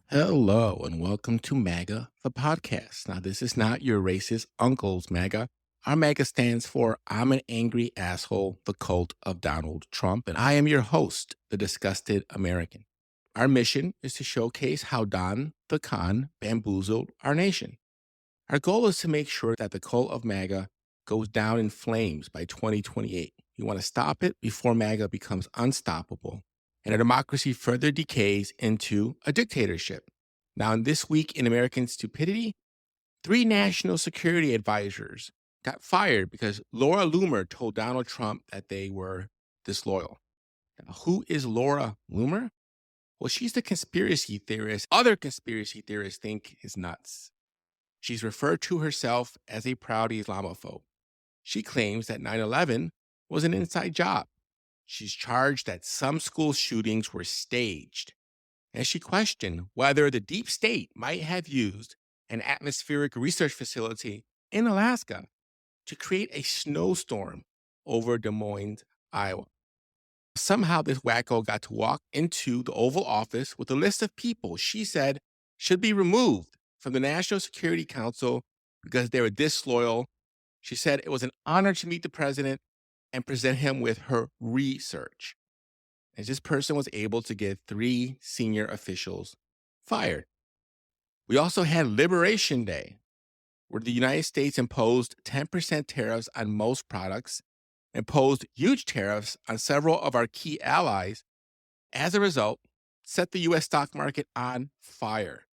Hello and welcome to MAGA, the podcast. Now, this is not your racist uncle's MAGA. Our MAGA stands for I'm an Angry Asshole, the Cult of Donald Trump, and I am your host, the Disgusted American. Our mission is to showcase how Don the Con bamboozled our nation. Our goal is to make sure that the cult of MAGA goes down in flames by 2028. We want to stop it before MAGA becomes unstoppable and a democracy further decays into a dictatorship. Now, in this week in American stupidity, 3 national security advisors got fired because Laura Loomer told Donald Trump that they were disloyal. Now, who is Laura Loomer? Well, she's the conspiracy theorist other conspiracy theorists think is nuts. She's referred to herself as a proud Islamophobe. She claims that 9/11 was an inside job. She's charged that some school shootings were staged, and she questioned whether the deep state might have used an atmospheric research facility in Alaska to create a snowstorm over Des Moines, Iowa. Somehow this wacko got to walk into the Oval Office with a list of people she said should be removed from the National Security Council because they were disloyal. She said it was an honor to meet the president and present him with her research. And this person was able to get 3 senior officials fired. We also had Liberation Day, where the United States imposed 10% tariffs on most products, imposed huge tariffs on several of our key allies. As a result, set the U.S. stock market on fire,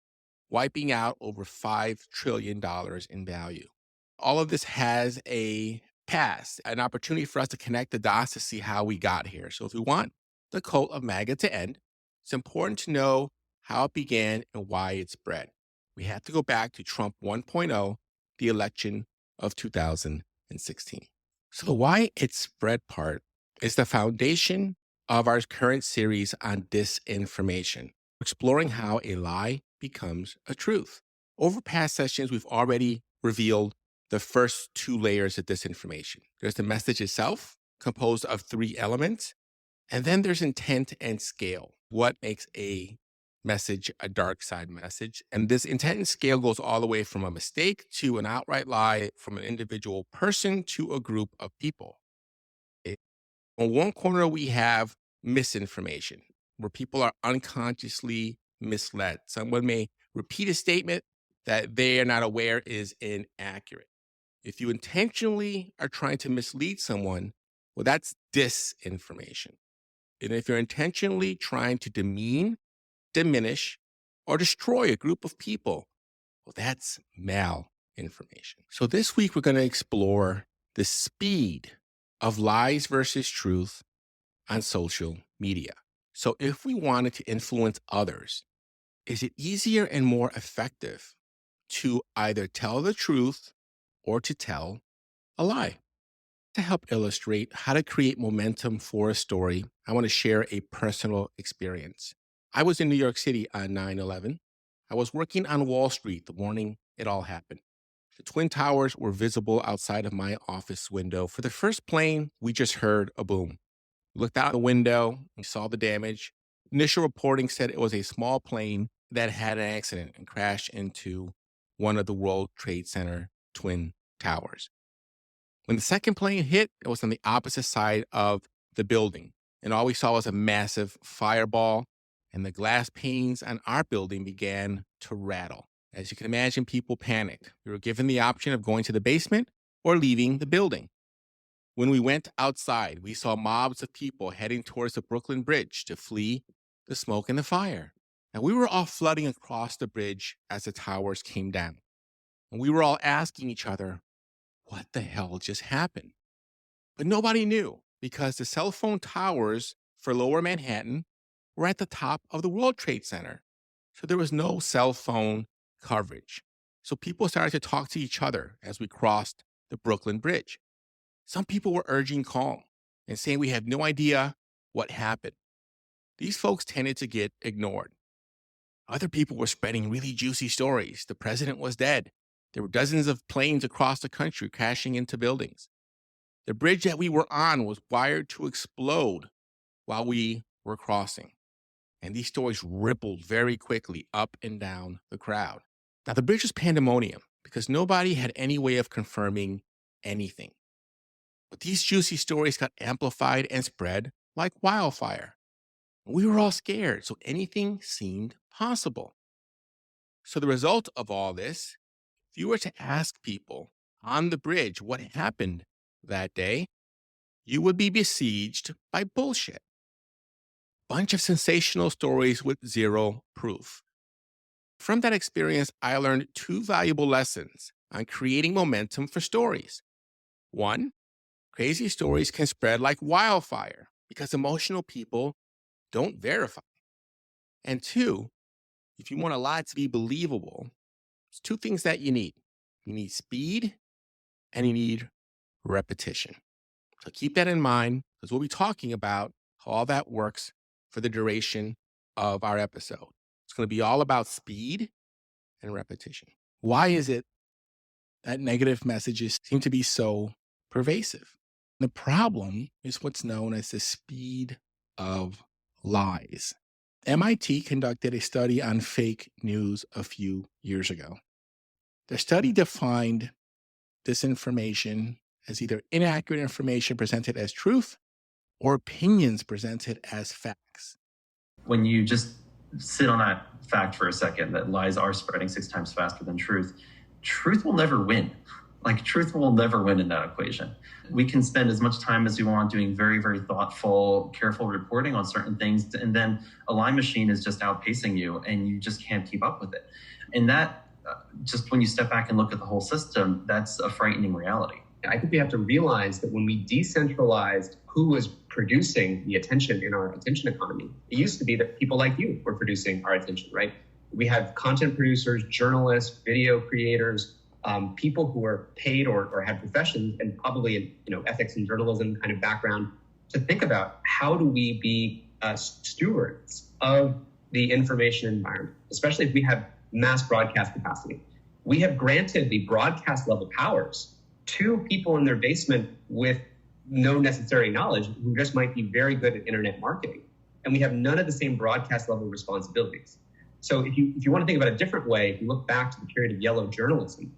wiping out over $5 trillion in value. All of this has a past, an opportunity for us to connect the dots to see how we got here. So if we want the cult of MAGA to end, it's important to know how it began and why it spread. We have to go back to Trump 1.0, the election of 2016. So the why it spread part is the foundation of our current series on disinformation, exploring how a lie becomes a truth. Over past sessions, we've already revealed the first 2 layers of disinformation. There's the message itself, composed of 3 elements, and then there's intent and scale. What makes a message a dark side message? And this intent and scale goes all the way from a mistake to an outright lie, from an individual person to a group of people. On one corner, we have misinformation, where people are unconsciously misled. Someone may repeat a statement that they are not aware is inaccurate. If you intentionally are trying to mislead someone, well, that's disinformation. And if you're intentionally trying to demean, diminish, or destroy a group of people, well, that's malinformation. So this week, we're going to explore the speed of lies versus truth on social media. So if we wanted to influence others, is it easier and more effective to either tell the truth or to tell a lie? To help illustrate how to create momentum for a story, I want to share a personal experience. I was in New York City on 9/11. I was working on Wall Street the morning it all happened. The Twin Towers were visible outside of my office window. For the first plane, we just heard a boom. We looked out the window, we saw the damage. Initial reporting said it was a small plane that had an accident and crashed into one of the World Trade Center Twin Towers. When the second plane hit, it was on the opposite side of the building. And all we saw was a massive fireball, and the glass panes on our building began to rattle. As you can imagine, people panicked. We were given the option of going to the basement or leaving the building. When we went outside, we saw mobs of people heading towards the Brooklyn Bridge to flee the smoke and the fire. And we were all flooding across the bridge as the towers came down. And we were all asking each other, what the hell just happened? But nobody knew because the cell phone towers for Lower Manhattan were at the top of the World Trade Center. So there was no cell phone coverage. So people started to talk to each other as we crossed the Brooklyn Bridge. Some people were urging calm and saying we have no idea what happened. These folks tended to get ignored. Other people were spreading really juicy stories. The president was dead. There were dozens of planes across the country crashing into buildings. The bridge that we were on was wired to explode while we were crossing. And these stories rippled very quickly up and down the crowd. Now, the bridge was pandemonium because nobody had any way of confirming anything. But these juicy stories got amplified and spread like wildfire. We were all scared, so anything seemed possible. So the result of all this, if you were to ask people on the bridge what happened that day, you would be besieged by bullshit. Bunch of sensational stories with zero proof. From that experience, I learned two valuable lessons on creating momentum for stories. One, crazy stories can spread like wildfire because emotional people don't verify. And two, if you want a lie to be believable, there's two things that you need. You need speed and you need repetition. So keep that in mind because we'll be talking about how all that works for the duration of our episode. It's going to be all about speed and repetition. Why is it that negative messages seem to be so pervasive? The problem is what's known as the speed of lies. MIT conducted a study on fake news a few years ago. The study defined disinformation as either inaccurate information presented as truth or opinions presented as facts. When you just sit on that fact for a second, that lies are spreading 6 times faster than truth will never win. Truth will never win in that equation. We can spend as much time as we want doing very, very thoughtful, careful reporting on certain things, and then a lie machine is just outpacing you, and you just can't keep up with it. And that, just when you step back and look at the whole system, that's a frightening reality. I think we have to realize that when we decentralized who was producing the attention in our attention economy, it used to be that people like you were producing our attention, right? We have content producers, journalists, video creators, people who are paid or had professions and probably ethics and journalism kind of background to think about how do we be stewards of the information environment, especially if we have mass broadcast capacity. We have granted the broadcast level powers to people in their basement with no necessary knowledge who just might be very good at internet marketing. And we have none of the same broadcast level responsibilities. So if you want to think about it a different way, if you look back to the period of yellow journalism,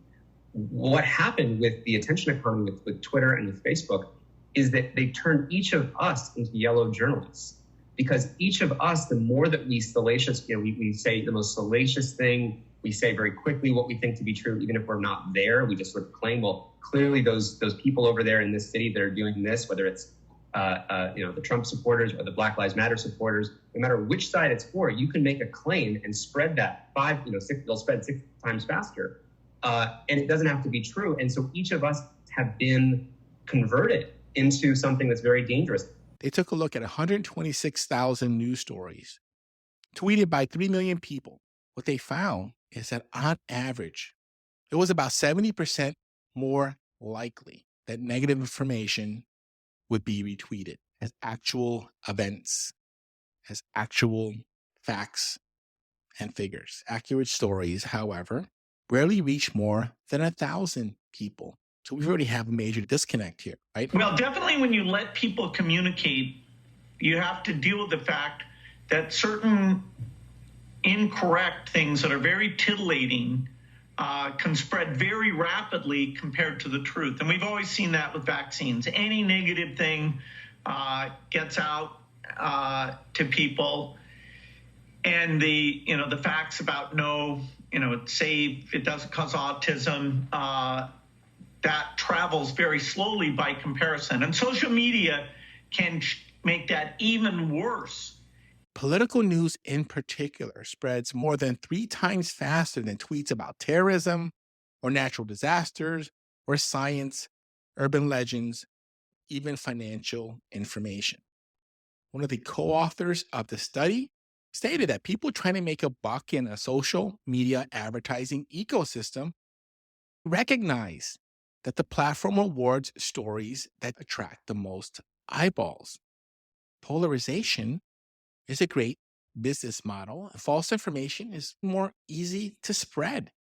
what happened with the attention economy with Twitter and with Facebook is that they turned each of us into yellow journalists. Because each of us, the more that we we say the most salacious thing, we say very quickly what we think to be true, even if we're not there, we just sort of claim, well, clearly those people over there in this city that are doing this, whether it's the Trump supporters or the Black Lives Matter supporters, no matter which side it's for, you can make a claim and spread that they'll spread 6 times faster. And it doesn't have to be true. And so each of us have been converted into something that's very dangerous. They took a look at 126,000 news stories tweeted by 3 million people. What they found is that on average, it was about 70% more likely that negative information would be retweeted as actual events, as actual facts and figures. Accurate stories, however, rarely reach more than 1,000 people. So we already have a major disconnect here, right? Well, definitely when you let people communicate, you have to deal with the fact that certain incorrect things that are very tittillating can spread very rapidly compared to the truth. And we've always seen that with vaccines. Any negative thing gets out to people. And the facts about it's safe, it doesn't cause autism, that travels very slowly by comparison. And social media can make that even worse. Political news in particular spreads more than 3 times faster than tweets about terrorism or natural disasters or science, urban legends, even financial information. One of the co-authors of the study stated that people trying to make a buck in a social media advertising ecosystem recognize that the platform rewards stories that attract the most eyeballs. Polarization is a great business model. False information is more easy to spread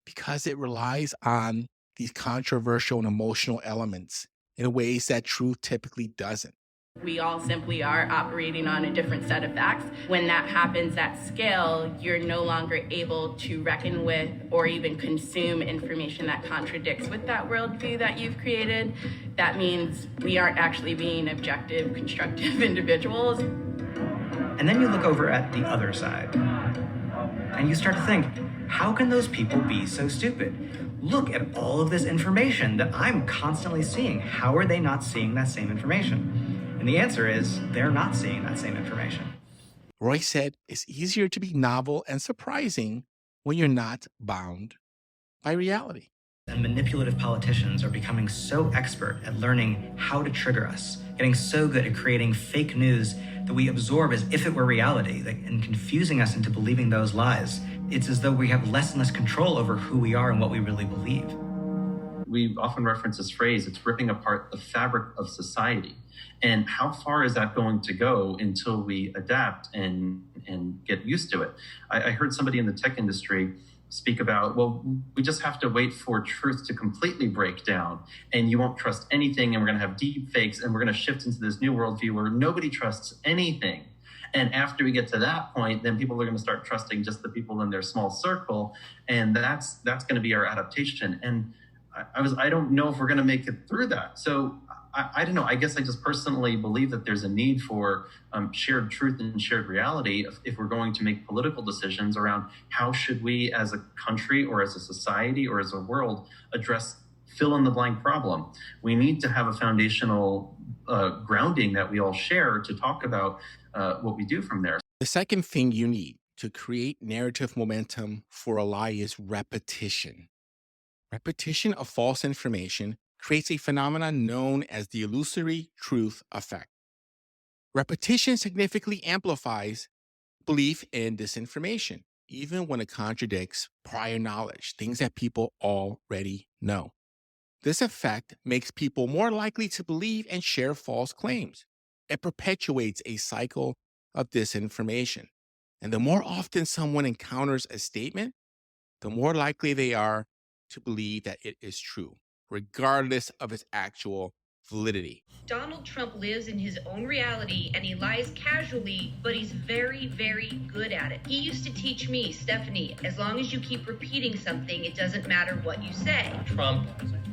because it relies on these controversial and emotional elements in ways that truth typically doesn't. We all simply are operating on a different set of facts. When that happens at scale, you're no longer able to reckon with or even consume information that contradicts with that worldview that you've created. That means we aren't actually being objective, constructive individuals. And then you look over at the other side, and you start to think, how can those people be so stupid? Look at all of this information that I'm constantly seeing. How are they not seeing that same information? And the answer is, they're not seeing that same information. Roy said it's easier to be novel and surprising when you're not bound by reality. And manipulative politicians are becoming so expert at learning how to trigger us, getting so good at creating fake news that we absorb as if it were reality, and confusing us into believing those lies. It's as though we have less and less control over who we are and what we really believe. We often reference this phrase, it's ripping apart the fabric of society. And how far is that going to go until we adapt and get used to it? I heard somebody in the tech industry speak about, well, we just have to wait for truth to completely break down and you won't trust anything, and we're going to have deep fakes, and we're going to shift into this new worldview where nobody trusts anything. And after we get to that point, then people are going to start trusting just the people in their small circle, and that's going to be our adaptation. And I don't know if we're going to make it through that. So I don't know. I guess I just personally believe that there's a need for shared truth and shared reality if we're going to make political decisions around how should we as a country or as a society or as a world address fill-in-the-blank problem. We need to have a foundational grounding that we all share to talk about what we do from there. The second thing you need to create narrative momentum for a lie is repetition. Repetition of false information creates a phenomenon known as the illusory truth effect. Repetition significantly amplifies belief in disinformation, even when it contradicts prior knowledge, things that people already know. This effect makes people more likely to believe and share false claims. It perpetuates a cycle of disinformation. And the more often someone encounters a statement, the more likely they are to believe that it is true, regardless of its actual validity. Donald Trump lives in his own reality and he lies casually, but he's very, very good at it. He used to teach me, Stephanie, as long as you keep repeating something, it doesn't matter what you say. Trump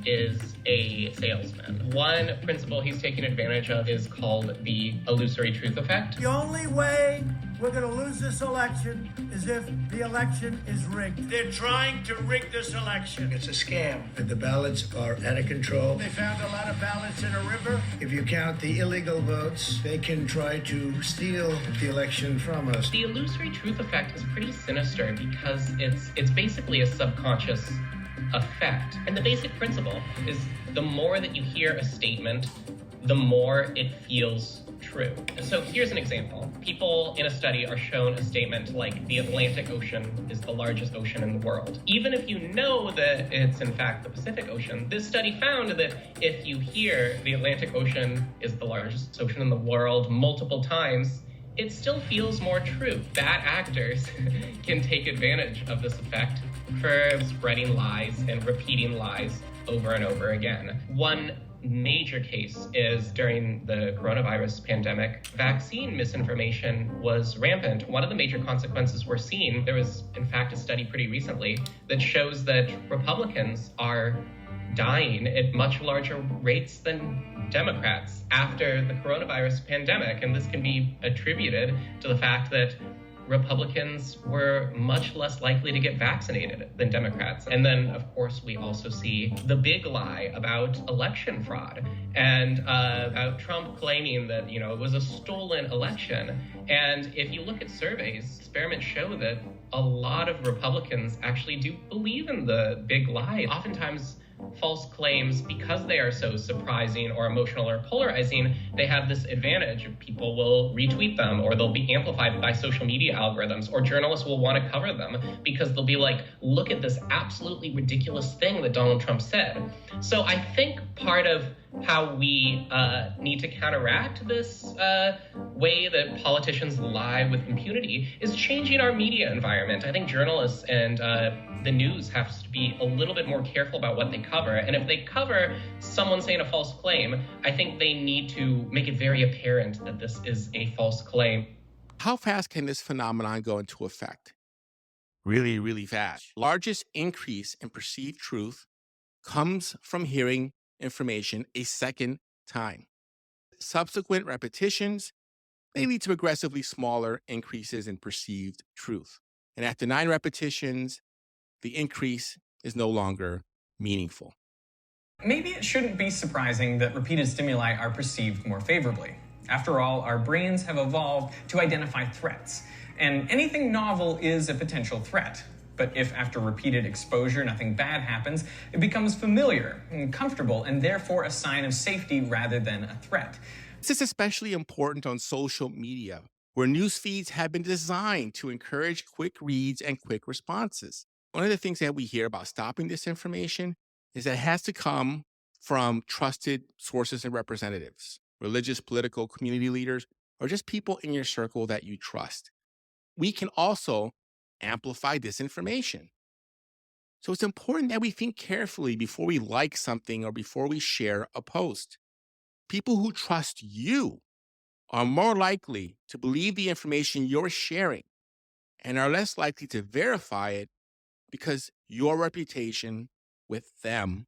is a salesman. One principle he's taken advantage of is called the illusory truth effect. The only way we're going to lose this election is if the election is rigged. They're trying to rig this election. It's a scam. The ballots are out of control. They found a lot of ballots in a river. If you count the illegal votes, they can try to steal the election from us. The illusory truth effect is pretty sinister because it's basically a subconscious effect. And the basic principle is the more that you hear a statement, the more it feels true. So here's an example. People in a study are shown a statement like the Atlantic Ocean is the largest ocean in the world. Even if you know that it's in fact the Pacific Ocean, this study found that if you hear the Atlantic Ocean is the largest ocean in the world multiple times, it still feels more true. Bad actors can take advantage of this effect for spreading lies and repeating lies over and over again. One major case is during the coronavirus pandemic. Vaccine misinformation was rampant. One of the major consequences we're seeing, there was in fact a study pretty recently that shows that Republicans are dying at much larger rates than Democrats after the coronavirus pandemic. And this can be attributed to the fact that Republicans were much less likely to get vaccinated than Democrats. And then, of course, we also see the big lie about election fraud and about Trump claiming that, it was a stolen election. And if you look at surveys, experiments show that a lot of Republicans actually do believe in the big lie. Oftentimes, false claims, because they are so surprising or emotional or polarizing, they have this advantage. People will retweet them, or they'll be amplified by social media algorithms, or journalists will want to cover them because they'll be like, look at this absolutely ridiculous thing that Donald Trump said. So I think part of how we need to counteract this way that politicians lie with impunity is changing our media environment. I think journalists and the news have to be a little bit more careful about what they cover. And if they cover someone saying a false claim, I think they need to make it very apparent that this is a false claim. How fast can this phenomenon go into effect? Really, really fast. Largest increase in perceived truth comes from hearing information a second time. Subsequent repetitions may lead to progressively smaller increases in perceived truth. And after 9 repetitions, the increase is no longer meaningful. Maybe it shouldn't be surprising that repeated stimuli are perceived more favorably. After all, our brains have evolved to identify threats, and anything novel is a potential threat. But if after repeated exposure nothing bad happens, it becomes familiar and comfortable and therefore a sign of safety rather than a threat. This is especially important on social media, where news feeds have been designed to encourage quick reads and quick responses. One of the things that we hear about stopping disinformation is that it has to come from trusted sources and representatives, religious, political, community leaders, or just people in your circle that you trust. We can also amplify disinformation. So it's important that we think carefully before we like something or before we share a post. People who trust you are more likely to believe the information you're sharing and are less likely to verify it because your reputation with them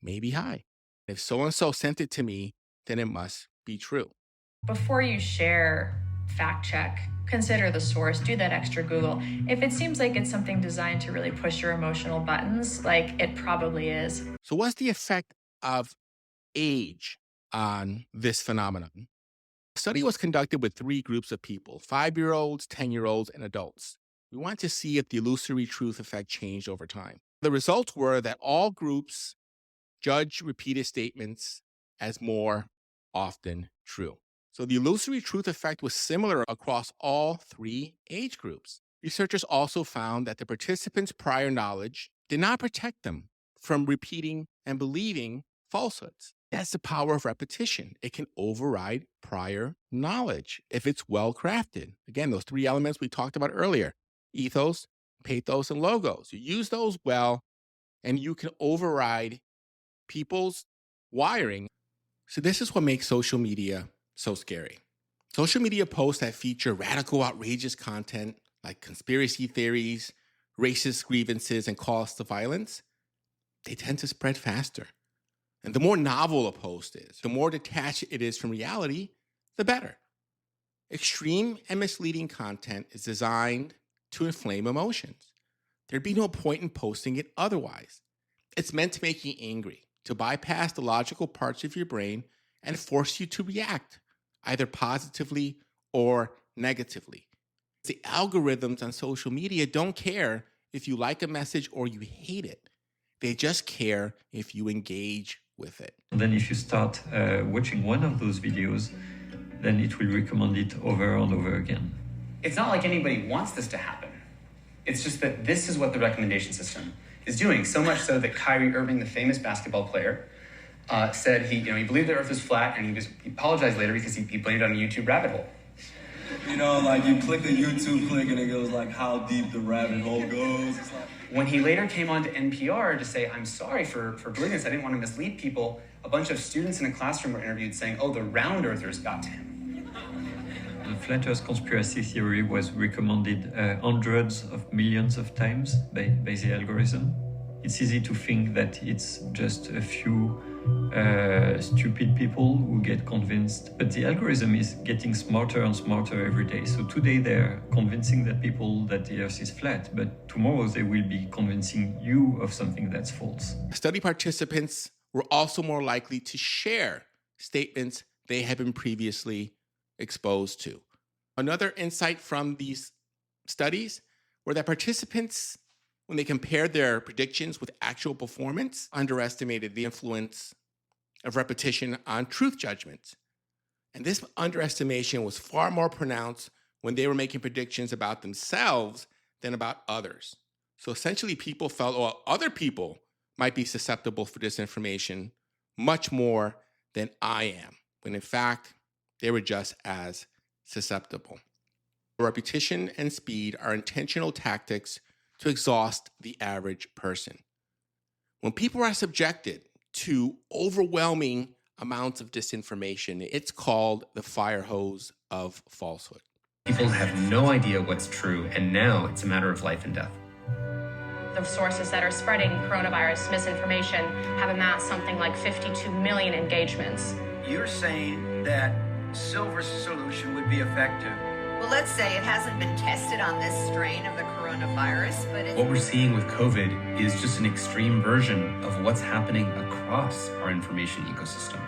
may be high. If so-and-so sent it to me, then it must be true. Before you share, fact check, consider the source, do that extra Google. If it seems like it's something designed to really push your emotional buttons, like it probably is. So what's the effect of age on this phenomenon? A study was conducted with 3 groups of people, 5-year-olds, 10-year-olds, and adults. We wanted to see if the illusory truth effect changed over time. The results were that all groups judged repeated statements as more often true. So the illusory truth effect was similar across all 3 age groups. Researchers also found that the participants' prior knowledge did not protect them from repeating and believing falsehoods. That's the power of repetition. It can override prior knowledge if it's well crafted. Again, those 3 elements we talked about earlier, ethos, pathos, and logos. You use those well, and you can override people's wiring. So this is what makes social media so scary. Social media posts that feature radical, outrageous content like conspiracy theories, racist grievances, and calls to violence, they tend to spread faster. And the more novel a post is, the more detached it is from reality, the better. Extreme and misleading content is designed to inflame emotions. There'd be no point in posting it otherwise. It's meant to make you angry, to bypass the logical parts of your brain and force you to react, either positively or negatively. The algorithms on social media don't care if you like a message or you hate it. They just care if you engage with it. And then if you start watching one of those videos, then it will recommend it over and over again. It's not like anybody wants this to happen. It's just that this is what the recommendation system is doing. So much so that Kyrie Irving, the famous basketball player, said he believed the earth was flat, and he apologized later because he blamed it on a YouTube rabbit hole. Like you click a YouTube click and it goes like how deep the rabbit hole goes. It's like... When he later came on to NPR to say, I'm sorry for believing this, I didn't want to mislead people, a bunch of students in a classroom were interviewed saying, oh, the round earthers got to him. The flat earth conspiracy theory was recommended hundreds of millions of times by the algorithm. It's easy to think that it's just a few stupid people who get convinced, but the algorithm is getting smarter and smarter every day. So today they're convincing that the earth is flat, but tomorrow they will be convincing you of something that's false. Study participants were also more likely to share statements they had been previously exposed to. Another insight from these studies were that participants, when they compared their predictions with actual performance, underestimated the influence of repetition on truth judgments. And this underestimation was far more pronounced when they were making predictions about themselves than about others. So essentially, people felt, other people might be susceptible for disinformation much more than I am, when in fact, they were just as susceptible. Repetition and speed are intentional tactics to exhaust the average person. When people are subjected to overwhelming amounts of disinformation, it's called the fire hose of falsehood. People have no idea what's true, and now it's a matter of life and death. The sources that are spreading coronavirus misinformation have amassed something like 52 million engagements. You're saying that Silver's solution would be effective? Well, let's say it hasn't been tested on this strain of the coronavirus, but what we're seeing with COVID is just an extreme version of what's happening across our information ecosystem.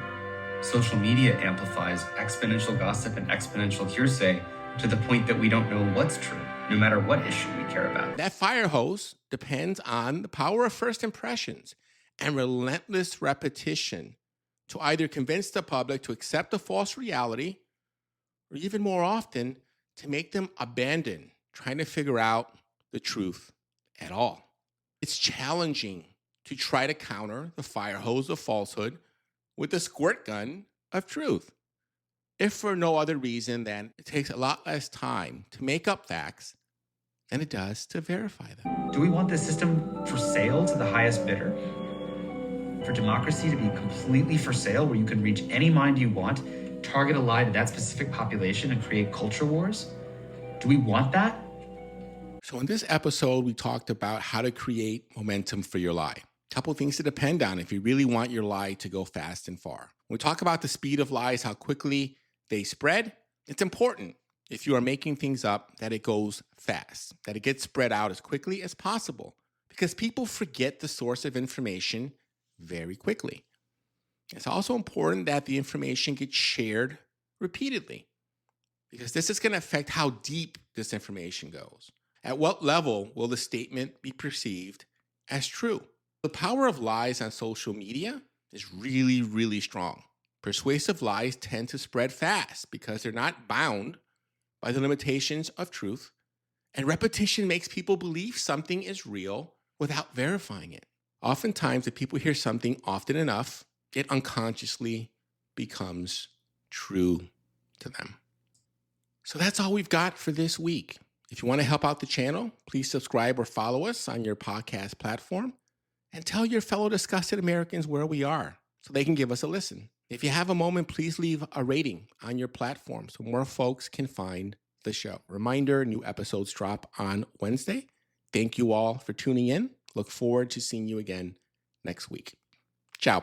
Social media amplifies exponential gossip and exponential hearsay to the point that we don't know what's true, no matter what issue we care about. That fire hose depends on the power of first impressions and relentless repetition to either convince the public to accept a false reality, or even more often, to make them abandon trying to figure out the truth at all. It's challenging to try to counter the fire hose of falsehood with the squirt gun of truth, if for no other reason than it takes a lot less time to make up facts than it does to verify them. Do we want this system for sale to the highest bidder? For democracy to be completely for sale, where you can reach any mind you want, target a lie to that specific population, and create culture wars? Do we want that? So in this episode, we talked about how to create momentum for your lie. A couple things to depend on if you really want your lie to go fast and far. When we talk about the speed of lies, how quickly they spread, it's important if you are making things up that it goes fast, that it gets spread out as quickly as possible, because people forget the source of information very quickly. It's also important that the information gets shared repeatedly, because this is going to affect how deep this information goes. At what level will the statement be perceived as true? The power of lies on social media is really, really strong. Persuasive lies tend to spread fast because they're not bound by the limitations of truth, and repetition makes people believe something is real without verifying it. Oftentimes, if people hear something often enough, it unconsciously becomes true to them. So that's all we've got for this week. If you want to help out the channel, please subscribe or follow us on your podcast platform, and tell your fellow disgusted Americans where we are so they can give us a listen. If you have a moment, please leave a rating on your platform so more folks can find the show. Reminder, new episodes drop on Wednesday. Thank you all for tuning in. Look forward to seeing you again next week. Ciao.